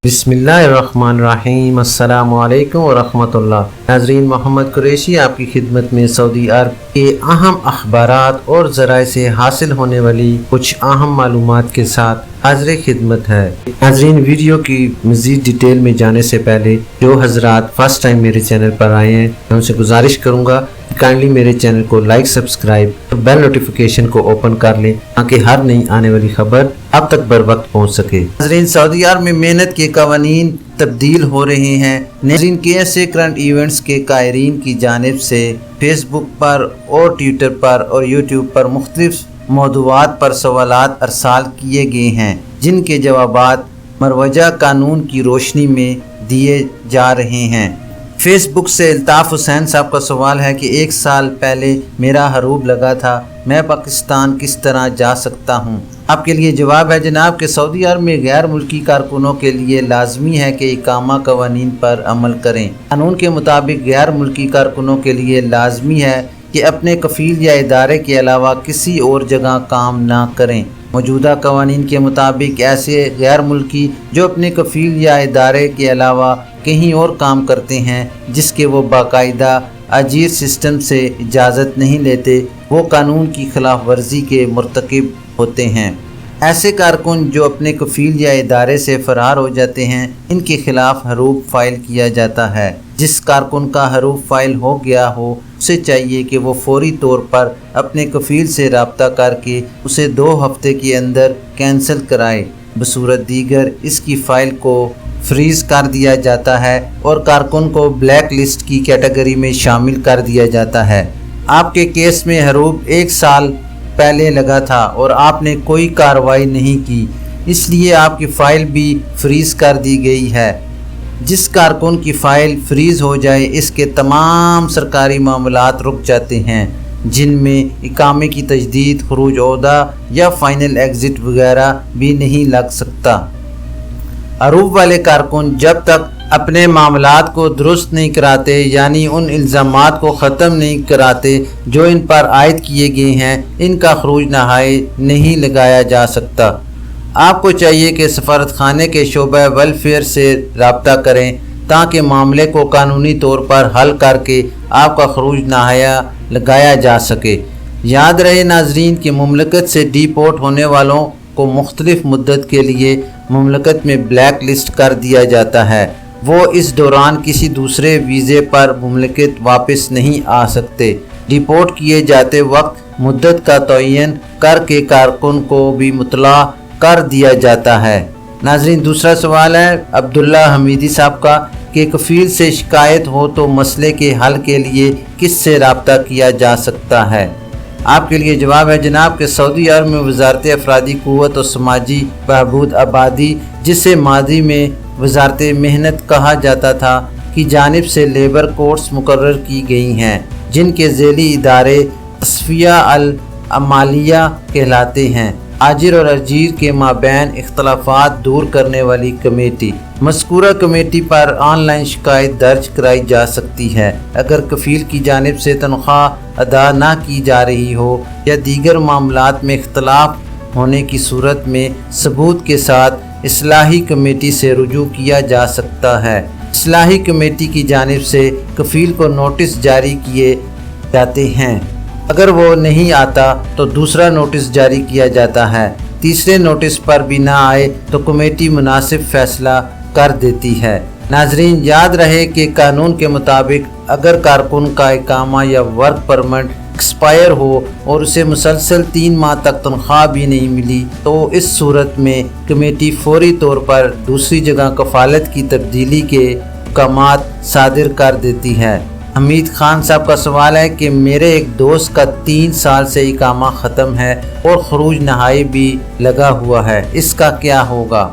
बिस्मिल्लाहिर्रहमानिर्रहीम। अस्सलामु अलैकुम वरहमतुल्लाह। नाज़रीन, मोहम्मद कुरैशी आपकी खिदमत में सऊदी अरब के अहम अखबारात और ज़राए से हासिल होने वाली कुछ अहम मालूमात के साथ हाज़िर खिदमत है। नाज़रीन, वीडियो की मज़ीद डिटेल में जाने से पहले जो हज़रात फर्स्ट टाइम मेरे चैनल पर आए हैं, मैं उनसे गुजारिश करूँगा कि काइंडली मेरे चैनल को लाइक, सब्सक्राइब और बेल नोटिफिकेशन को ओपन कर लें ताकि हर नई आने वाली खबर अब तक बर वक्त पहुँच सके। नाज़रीन, सऊदी अरब में मेहनत के कवानीन तब्दील हो रहे हैं। नाज़रीन, KSA करंट इवेंट्स के कायरीन की जानिब से फेसबुक पर और ट्विटर पर और यूट्यूब पर मुख्तलिफ मौदूआत पर सवालात अरसाल किए गए हैं, जिनके जवाबात मरवजा कानून की रोशनी में दिए जा रहे हैं। फेसबुक से अल्ताफ़ हुसैन साहब का सवाल है कि 1 साल पहले मेरा हरूब लगा था, मैं पाकिस्तान किस तरह जा सकता हूँ? आपके लिए जवाब है जनाब कि सऊदी अरब में गैर मुल्की कारकुनों के लिए लाजमी है कि इकामा कवानीन पर अमल करें। कानून के मुताबिक गैर मुल्की कारकुनों के लिए लाजमी है कि अपने कफ़ील या इदारे के अलावा किसी और जगह काम ना करें। मौजूदा कवानीन के मुताबिक ऐसे गैर मुल्की जो अपने कफ़ील या इदारे के अलावा कहीं और काम करते हैं जिसके वो बाकायदा अजीर सिस्टम से इजाज़त नहीं लेते, वो कानून की खिलाफ वर्जी के मुर्तकिब होते हैं। ऐसे कारकुन जो अपने कफ़ील या इदारे से फ़रार हो जाते हैं, इनके खिलाफ हरूब फ़ाइल किया जाता है। जिस कारकुन का हरूब फ़ाइल हो गया हो, उसे चाहिए कि वो फौरी तौर पर अपने कफ़ील से रब्ता करके उसे 2 हफ्ते के अंदर कैंसिल कराए। बसूरत दीगर इसकी फ़ाइल को फ्रीज़ कर दिया जाता है और कारकुन को ब्लैक लिस्ट की कैटेगरी में शामिल कर दिया जाता है। आपके केस में हरूब 1 साल पहले लगा था और आपने कोई कार्रवाई नहीं की, इसलिए आपकी फ़ाइल भी फ्रीज़ कर दी गई है। जिस कारकुन की फ़ाइल फ्रीज़ हो जाए, इसके तमाम सरकारी मामलात रुक जाते हैं, जिनमें इकामे की तजदीद, खुरूज ओहदा या फ़ाइनल एग्ज़िट वगैरह भी नहीं लग सकता। हरूब वाले कारकुन जब तक अपने मामलात को दुरुस्त नहीं कराते, यानी उन इल्ज़ामात को ख़त्म नहीं कराते जो इन पर आयद किए गए हैं, इनका खरूज नहाए नहीं लगाया जा सकता। आपको चाहिए कि सफारत खाने के शोबा वेलफेयर से रब्ता करें ताकि मामले को कानूनी तौर पर हल करके आपका खरूज नहाया लगाया जा सके। याद रहे नाजरीन कि मुमलकत से डिपोर्ट होने वालों को मुख्तलिफ मुद्दत के लिए मुमलकत में ब्लैक लिस्ट कर दिया जाता है। वो इस दौरान किसी दूसरे वीज़े पर मुमलकत वापस नहीं आ सकते। डिपोर्ट किए जाते वक्त मुद्दत का तयन करके कारकुन को भी मुतला कर दिया जाता है। नाज़रीन, दूसरा सवाल है अब्दुल्ला हमीदी साहब का कि कफ़ील से शिकायत हो तो मसले के हल के लिए किस से रब्ता किया जा सकता है? आपके लिए जवाब है जनाब कि सऊदी अरब में वज़ारत अफरादी क़ुव्वत और समाजी बहबूद आबादी, जिसे मादी में वज़ारत मेहनत कहा जाता था, की जानिब से लेबर कोर्ट्स मुकर्रर की गई हैं, जिनके ज़ेली इदारे तस्फिया अल अमालिया कहलाते हैं। आजिर और अजीर के माबैन इख्तलाफात दूर करने वाली कमेटी। मज़कूरा कमेटी पर ऑनलाइन शिकायत दर्ज कराई जा सकती है। अगर कफ़ील की जानिब से तनख्वाह अदा ना की जा रही हो या दीगर मामलात में इख्तलाफ होने की सूरत में सबूत के साथ इस्लाही कमेटी से रुजू किया जा सकता है। इस्लाही कमेटी की जानिब से कफ़ील को नोटिस जारी किए जाते हैं। अगर वो नहीं आता तो दूसरा नोटिस जारी किया जाता है। तीसरे नोटिस पर भी ना आए तो कमेटी मुनासिब फैसला कर देती है। नाजरीन, याद रहे कि कानून के मुताबिक अगर कारकुन का इकामा या वर्क परमिट एक्सपायर हो और उसे मुसलसल 3 माह तक तनख्वाह भी नहीं मिली, तो इस सूरत में कमेटी फौरी तौर पर दूसरी जगह कफ़ालत की तब्दीली के हुक्मात सादिर कर देती है। हमीद खान साहब का सवाल है कि मेरे एक दोस्त का 3 साल से इकामा ख़त्म है और खरूज नहाई भी लगा हुआ है, इसका क्या होगा?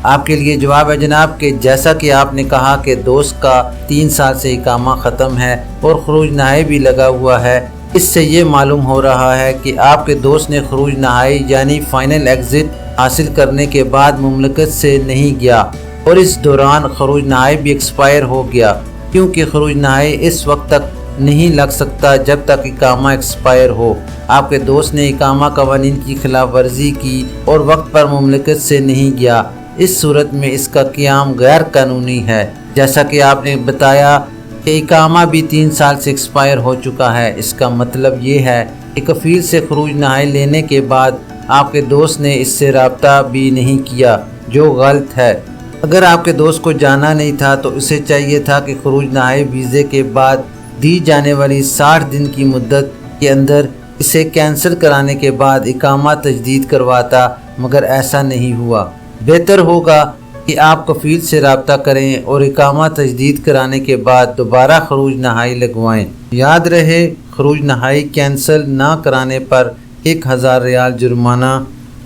आपके लिए जवाब है जनाब कि जैसा कि आपने कहा कि दोस्त का 3 साल से इकामा ख़त्म है और खरूज नहाई भी लगा हुआ है, इससे ये मालूम हो रहा है कि आपके दोस्त ने खरूज नहाई यानी फ़ाइनल एग्ज़िट हासिल करने के बाद मुमलकत से नहीं गया और इस दौरान खरूज नहाई भी एक्सपायर हो गया, क्योंकि खरूज नहाई इस वक्त तक नहीं लग सकता जब तक इकामा एक्सपायर हो। आपके दोस्त ने इकामा कवानीन की खिलाफ वर्जी की और वक्त पर मुमलकत से नहीं गया, اس صورت میں اس کا قیام غیر قانونی ہے۔ جیسا کہ آپ نے بتایا کہ اقامہ بھی 3 سال سے ایکسپائر ہو چکا ہے۔ اس کا مطلب یہ ہے کہ کفیل سے خروج نہائی لینے کے بعد آپ کے دوست نے اس سے رابطہ بھی نہیں کیا، جو غلط ہے۔ اگر آپ کے دوست کو جانا نہیں تھا تو اسے چاہیے تھا کہ خروج نہائی ویزے کے بعد دی جانے والی 60 دن کی مدت کے اندر اسے کینسل کرانے کے بعد اقامہ تجدید کرواتا، مگر ایسا نہیں ہوا۔ بہتر ہوگا کہ آپ کفیل سے رابطہ کریں اور اقامہ تجدید کرانے کے بعد دوبارہ خروج نہائی لگوائیں۔ یاد رہے، خروج نہائی کینسل نہ کرانے پر 1000 ریال جرمانہ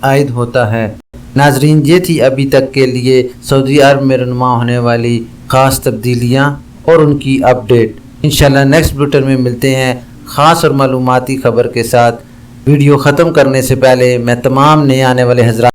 عائد ہوتا ہے۔ ناظرین، یہ تھی ابھی تک کے لیے سعودی عرب میں رونما ہونے والی خاص تبدیلیاں اور ان کی اپڈیٹ۔ انشاءاللہ نیکسٹ بلیٹن میں ملتے ہیں خاص اور معلوماتی خبر کے ساتھ۔ ویڈیو ختم کرنے سے پہلے میں تمام نئے آنے والے حضرات